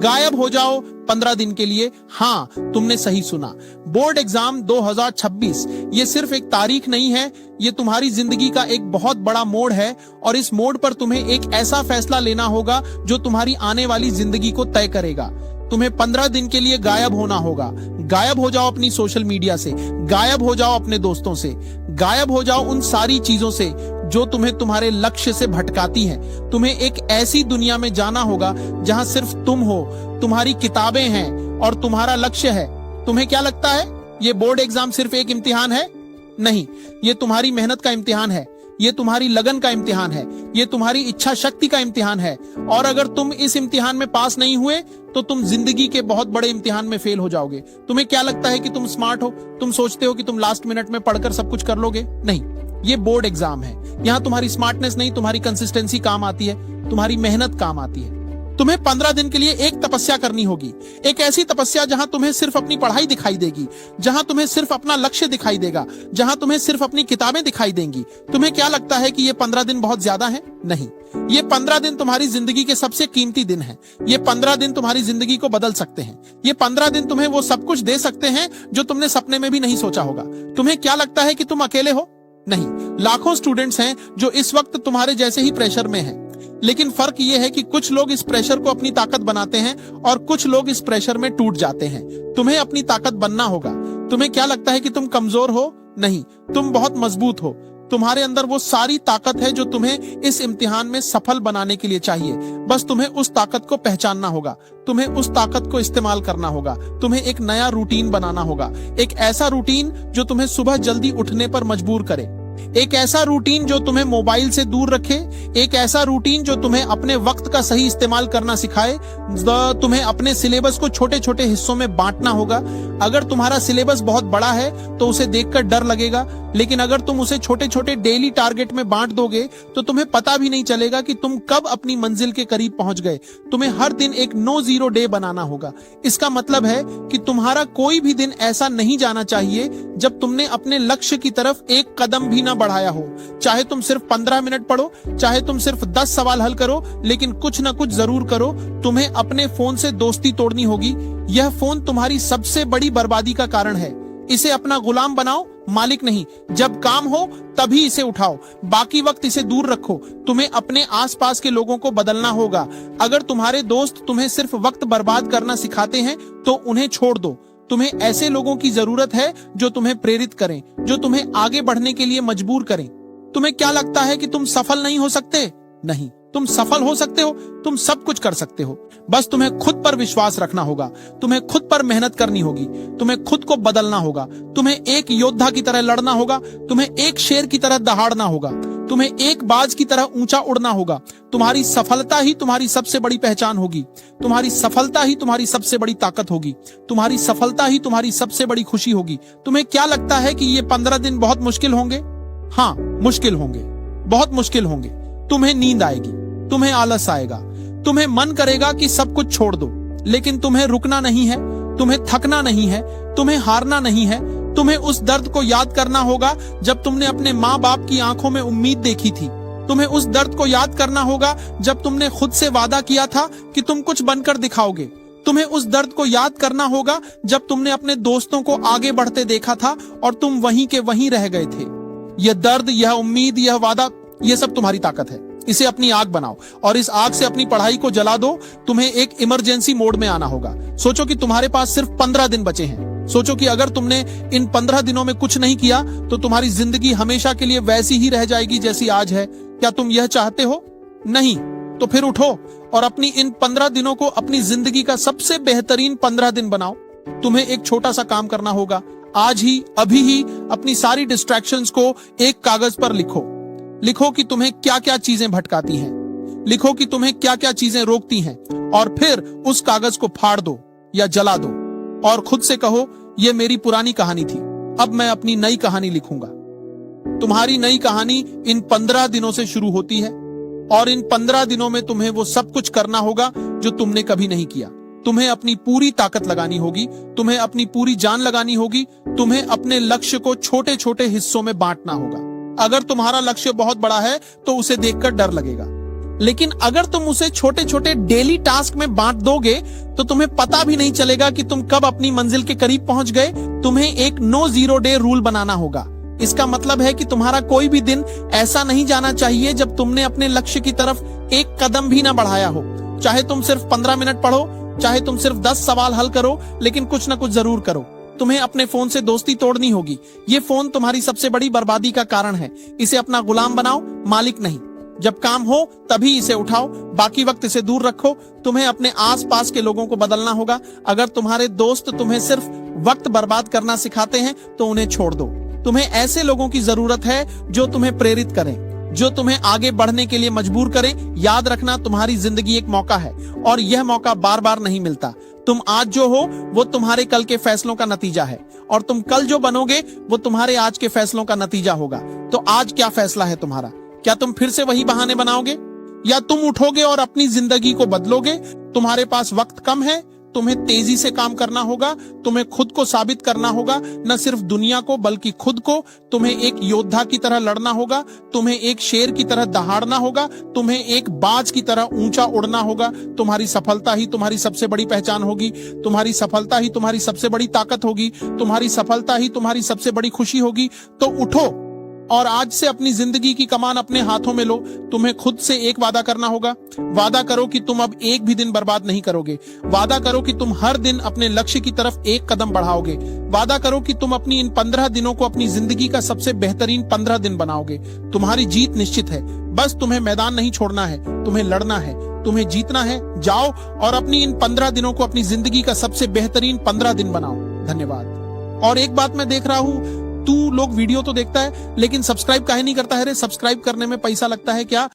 गायब हो जाओ 15 दिन के लिए। हाँ, तुमने सही सुना। बोर्ड एग्जाम 2026 ये सिर्फ एक तारीख नहीं है, ये तुम्हारी जिंदगी का एक बहुत बड़ा मोड़ है और इस मोड़ पर तुम्हें एक ऐसा फैसला लेना होगा जो तुम्हारी आने वाली जिंदगी को तय करेगा। तुम्हें 15 दिन के लिए गायब होना होगा। गायब हो जाओ अपनी सोशल मीडिया से, गायब हो जाओ अपने दोस्तों से, गायब हो जाओ उन सारी चीजों से जो तुम्हें तुम्हारे लक्ष्य से भटकाती हैं। तुम्हें एक ऐसी दुनिया में जाना होगा जहां सिर्फ तुम हो, तुम्हारी किताबें हैं और तुम्हारा लक्ष्य है। तुम्हें क्या लगता है ये बोर्ड एग्जाम सिर्फ एक इम्तिहान है? नहीं, ये तुम्हारी मेहनत का इम्तिहान है, ये तुम्हारी लगन का इम्तिहान है, ये तुम्हारी इच्छा शक्ति का इम्तिहान है। और अगर तुम इस इम्तिहान में पास नहीं हुए तो तुम जिंदगी के बहुत बड़े इम्तिहान में फेल हो जाओगे। तुम्हें क्या लगता है कि तुम स्मार्ट हो? तुम सोचते हो कि तुम लास्ट मिनट में पढ़कर सब कुछ कर लोगे? नहीं, ये बोर्ड एग्जाम है। यहाँ तुम्हारी स्मार्टनेस नहीं, तुम्हारी कंसिस्टेंसी काम आती है, तुम्हारी मेहनत काम आती है। तुम्हें 15 दिन के लिए एक तपस्या करनी होगी, एक ऐसी तपस्या जहां तुम्हें सिर्फ अपनी पढ़ाई दिखाई देगी, जहां तुम्हें सिर्फ अपना लक्ष्य दिखाई देगा, जहां तुम्हें सिर्फ अपनी किताबें दिखाई देंगी। तुम्हें क्या लगता है कि ये 15 दिन बहुत ज्यादा है? नहीं, ये 15 दिन तुम्हारी जिंदगी के सबसे कीमती दिन हैं। ये 15 दिन तुम्हारी जिंदगी को बदल सकते हैं। ये 15 दिन तुम्हें वो सब कुछ दे सकते हैं जो तुमने सपने में भी नहीं सोचा होगा। तुम्हें क्या लगता है कि तुम अकेले हो? नहीं, लाखों स्टूडेंट्स हैं जो इस वक्त तुम्हारे जैसे ही प्रेशर में हैं। लेकिन फर्क यह है कि कुछ लोग इस प्रेशर को अपनी ताकत बनाते हैं और कुछ लोग इस प्रेशर में टूट जाते हैं। तुम्हें अपनी ताकत बनना होगा। तुम्हें क्या लगता है कि तुम कमजोर हो? नहीं, तुम बहुत मजबूत हो। तुम्हारे अंदर वो सारी ताकत है जो तुम्हें इस इम्तिहान में सफल बनाने के लिए चाहिए। बस तुम्हें उस ताकत को पहचानना होगा, तुम्हें उस ताकत को इस्तेमाल करना होगा। तुम्हें एक नया रूटीन बनाना होगा, एक ऐसा रूटीन जो तुम्हें सुबह जल्दी उठने पर मजबूर करे, एक ऐसा रूटीन जो तुम्हें मोबाइल से दूर रखे, एक ऐसा रूटीन जो तुम्हें अपने वक्त का सही इस्तेमाल करना सिखाए। तुम्हें अपने सिलेबस को छोटे छोटे हिस्सों में बांटना होगा। अगर तुम्हारा सिलेबस बहुत बड़ा है तो उसे देखकर डर लगेगा, लेकिन अगर तुम उसे छोटे छोटे डेली टारगेट में बांट दोगे तो तुम्हें पता भी नहीं चलेगा कि तुम कब अपनी मंजिल के करीब पहुंच गए। तुम्हें हर दिन एक नो जीरो डे बनाना होगा। इसका मतलब है कि तुम्हारा कोई भी दिन ऐसा नहीं जाना चाहिए जब तुमने अपने लक्ष्य की तरफ एक कदम भी ना बढ़ाया हो। चाहे तुम सिर्फ 15 मिनट पढ़ो, चाहे तुम सिर्फ 10 सवाल हल करो, लेकिन कुछ ना कुछ जरूर करो। तुम्हें अपने फोन से दोस्ती तोड़नी होगी। यह फोन तुम्हारी सबसे बड़ी बर्बादी का कारण है। इसे अपना गुलाम बनाओ, मालिक नहीं। जब काम हो तभी इसे उठाओ, बाकी वक्त इसे दूर रखो। तुम्हें अपने आसपास के लोगों को बदलना होगा। अगर तुम्हारे दोस्त तुम्हें सिर्फ वक्त बर्बाद करना सिखाते हैं तो उन्हें छोड़ दो। तुम्हें ऐसे लोगों की जरूरत है जो तुम्हें प्रेरित करें, जो तुम्हें आगे बढ़ने के लिए मजबूर करें। तुम्हें क्या लगता है कि तुम सफल नहीं हो सकते? नहीं, तुम सफल हो सकते हो, तुम सब कुछ कर सकते हो। बस तुम्हें खुद पर विश्वास रखना होगा, तुम्हें खुद पर मेहनत करनी होगी, तुम्हें खुद को बदलना होगा, तुम्हें एक योद्धा की तरह लड़ना होगा, तुम्हें एक शेर की तरह दहाड़ना होगा, तुम्हें एक बाज की तरह ऊंचा उड़ना होगा। तुम्हारी सफलता ही तुम्हारी सबसे बड़ी पहचान होगी, तुम्हारी सफलता ही तुम्हारी सबसे बड़ी ताकत होगी, तुम्हारी सफलता ही तुम्हारी सबसे बड़ी खुशी होगी। तुम्हें क्या लगता है कि ये 15 दिन बहुत मुश्किल होंगे? हाँ, मुश्किल होंगे, बहुत मुश्किल होंगे। तुम्हें नींद आएगी, तुम्हें आलस आएगा, तुम्हें मन करेगा कि सब कुछ छोड़ दो, लेकिन तुम्हें रुकना नहीं है, तुम्हें थकना नहीं है, तुम्हें हारना नहीं है। तुम्हें उस दर्द को याद करना होगा जब तुमने अपने माँ बाप की आंखों में उम्मीद देखी थी। तुम्हें उस दर्द को याद करना होगा जब तुमने खुद से वादा किया था कि तुम कुछ बनकर दिखाओगे। तुम्हें उस दर्द को याद करना होगा जब तुमने अपने दोस्तों को आगे बढ़ते देखा था और तुम वहीं के वहीं रह गए थे। यह दर्द, यह उम्मीद, यह वादा, यह सब तुम्हारी ताकत है। इसे अपनी आग बनाओ और इस आग से अपनी पढ़ाई को जला दो। तुम्हें एक इमरजेंसी मोड में आना होगा। सोचो कि तुम्हारे पास सिर्फ 15 दिन बचे हैं। सोचो कि अगर तुमने इन 15 दिनों में कुछ नहीं किया तो तुम्हारी जिंदगी हमेशा के लिए वैसी ही रह जाएगी जैसी आज है। क्या तुम यह चाहते हो? नहीं, तो फिर उठो और अपनी इन 15 दिनों को अपनी जिंदगी का सबसे बेहतरीन 15 दिन बनाओ। तुम्हें एक छोटा सा काम करना होगा। आज ही, अभी ही अपनी सारी डिस्ट्रैक्शंस को एक कागज पर लिखो। लिखो कि तुम्हें क्या क्या चीजें भटकाती हैं, लिखो कि तुम्हें क्या क्या चीजें रोकती हैं, और फिर उस कागज को फाड़ दो या जला दो और खुद से कहो, यह मेरी पुरानी कहानी थी, अब मैं अपनी नई कहानी लिखूंगा। तुम्हारी नई कहानी इन 15 दिनों से शुरू होती है और इन 15 दिनों में तुम्हें वो सब कुछ करना होगा जो तुमने कभी नहीं किया। तुम्हें अपनी पूरी ताकत लगानी होगी, तुम्हें अपनी पूरी जान लगानी होगी, तुम्हें अपने लक्ष्य को छोटे छोटे हिस्सों में बांटना होगा। अगर तुम्हारा लक्ष्य बहुत बड़ा है तो उसे देखकर डर लगेगा, लेकिन अगर तुम उसे छोटे छोटे डेली टास्क में बांट दोगे तो तुम्हें पता भी नहीं चलेगा कि तुम कब अपनी मंजिल के करीब पहुंच गए। तुम्हें एक नो जीरो डे रूल बनाना होगा। इसका मतलब है कि तुम्हारा कोई भी दिन ऐसा नहीं जाना चाहिए जब तुमने अपने लक्ष्य की तरफ एक कदम भी ना बढ़ाया हो। चाहे तुम सिर्फ 15 मिनट पढ़ो, चाहे तुम सिर्फ 10 सवाल हल करो, लेकिन कुछ ना कुछ जरूर करो। तुम्हें अपने फोन से दोस्ती तोड़नी होगी। ये फोन तुम्हारी सबसे बड़ी बर्बादी का कारण है। इसे अपना गुलाम बनाओ, मालिक नहीं। जब काम हो तभी इसे उठाओ, बाकी वक्त इसे दूर रखो। तुम्हें अपने आसपास के लोगों को बदलना होगा। अगर तुम्हारे दोस्त तुम्हें सिर्फ वक्त बर्बाद करना सिखाते हैं तो उन्हें छोड़ दो। तुम्हें ऐसे लोगों की जरूरत है जो तुम्हें प्रेरित करें, जो तुम्हें आगे बढ़ने के लिए मजबूर करें। याद रखना, तुम्हारी जिंदगी एक मौका है और यह मौका बार बार नहीं मिलता। तुम आज जो हो वो तुम्हारे कल के फैसलों का नतीजा है और तुम कल जो बनोगे वो तुम्हारे आज के फैसलों का नतीजा होगा। तो आज क्या फैसला है तुम्हारा? क्या तुम फिर से वही बहाने बनाओगे या तुम उठोगे और अपनी जिंदगी को बदलोगे? तुम्हारे पास वक्त कम है, तुम्हें तेजी से काम करना होगा। तुम्हें खुद को साबित करना होगा, न सिर्फ दुनिया को बल्कि खुद को। तुम्हें एक योद्धा की तरह लड़ना होगा, तुम्हें एक शेर की तरह दहाड़ना होगा, तुम्हें एक बाज की तरह ऊंचा उड़ना होगा। तुम्हारी सफलता ही तुम्हारी सबसे बड़ी पहचान होगी, तुम्हारी सफलता ही तुम्हारी सबसे बड़ी ताकत होगी, तुम्हारी सफलता ही तुम्हारी सबसे बड़ी खुशी होगी। तो उठो और आज से अपनी जिंदगी की कमान अपने हाथों में लो। तुम्हें खुद से एक वादा करना होगा। वादा करो कि तुम अब एक भी दिन बर्बाद नहीं करोगे। वादा करो कि तुम हर दिन अपने लक्ष्य की तरफ एक कदम बढ़ाओगे। वादा करो कि तुम अपनी इन 15 दिनों को अपनी जिंदगी का सबसे बेहतरीन 15 दिन बनाओगे। तुम्हारी जीत निश्चित है, बस तुम्हें मैदान नहीं छोड़ना है, तुम्हें लड़ना है, तुम्हें जीतना है। जाओ और अपनी इन 15 दिनों को अपनी जिंदगी का सबसे बेहतरीन 15 दिन बनाओ। धन्यवाद। और एक बात मैं देख रहा हूं, तू लोग वीडियो तो देखता है लेकिन सब्सक्राइब काहे नहीं करता है रे? सब्सक्राइब करने में पैसा लगता है क्या?